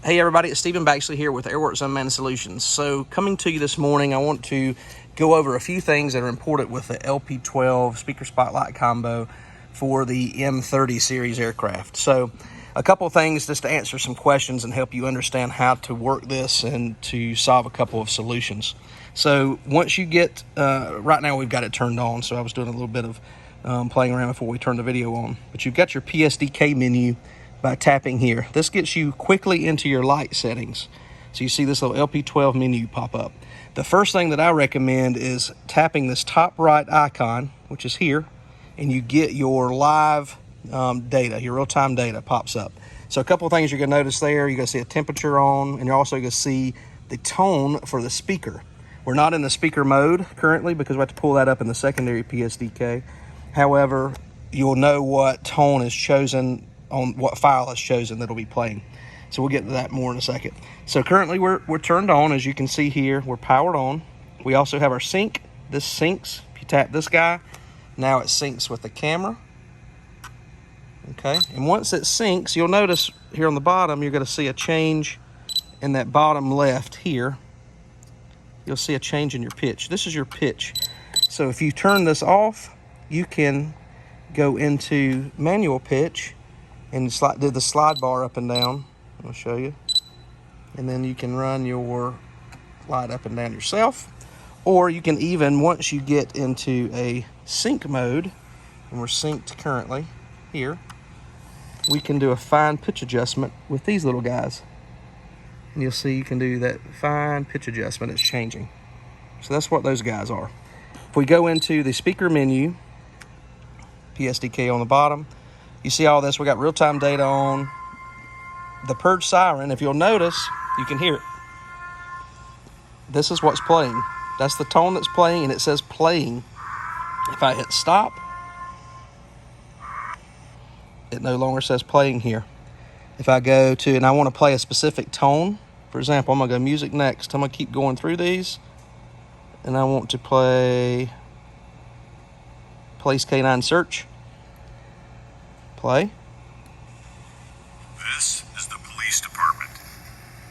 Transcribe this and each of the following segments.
Hey everybody, it's Stephen Baxley here with Airworx Unmanned Solutions. So coming to you this morning, I want to go over a few things that are important with the LP12 speaker spotlight combo for the M30 series aircraft. So a couple of things just to answer some questions and help you understand how to work this and to solve a couple of solutions. So once you get, right now we've got it turned on, so I was doing a little bit of playing around before we turned the video on. But you've got your PSDK menu by tapping here. This gets you quickly into your light settings. So you see this little LP12 menu pop up. The first thing that I recommend is tapping this top right icon, which is here, and you get your live data, your real-time data pops up. So a couple of things you're gonna notice there. You're gonna see a temperature on, and you're also gonna see the tone for the speaker. We're not in the speaker mode currently because we have to pull that up in the secondary PSDK. However, you'll know what tone is chosen on what file is chosen that'll be playing. So we'll get to that more in a second. So currently we're turned on, as you can see here, we're powered on. We also have our sync. This syncs. If you tap this guy, now it syncs with the camera. Okay, and once it syncs, you'll notice here on the bottom, you're gonna see a change in that bottom left here. You'll see a change in your pitch. This is your pitch. So if you turn this off, you can go into manual pitch and do the slide bar up and down. I'll show you. And then you can run your light up and down yourself. Or you can even, once you get into a sync mode, and we're synced currently here, we can do a fine pitch adjustment with these little guys. And you'll see you can do that fine pitch adjustment. It's changing. So that's what those guys are. If we go into the speaker menu, PSDK on the bottom, you see all this. We got real-time data on. The purge siren, if you'll notice, you can hear it. This is what's playing. That's the tone that's playing, and it says playing. If I hit stop, it no longer says playing here. If I go to, and I want to play a specific tone, for example, I'm going to go music next. I'm going to keep going through these, and I want to play Police K9 Search. Play. This is the police department.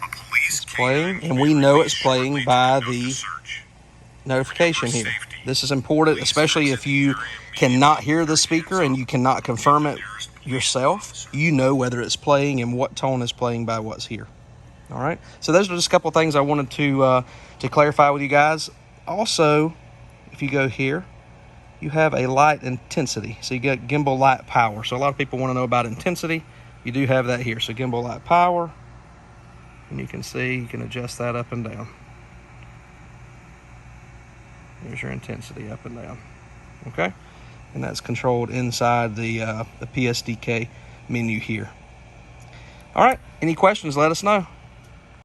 A police it's playing, and we know it's playing by the notification here. This is important, especially if you cannot hear the speaker and you cannot confirm it yourself. You know whether it's playing and what tone is playing by what's here. All right. So those are just a couple of things I wanted to clarify with you guys. Also, if you go here, you have a light intensity. So you get gimbal light power. So a lot of people want to know about intensity. You do have that here. So gimbal light power, and you can see you can adjust that up and down. Here's your intensity up and down. Okay, and that's controlled inside the PSDK menu here. All right, any questions, let us know.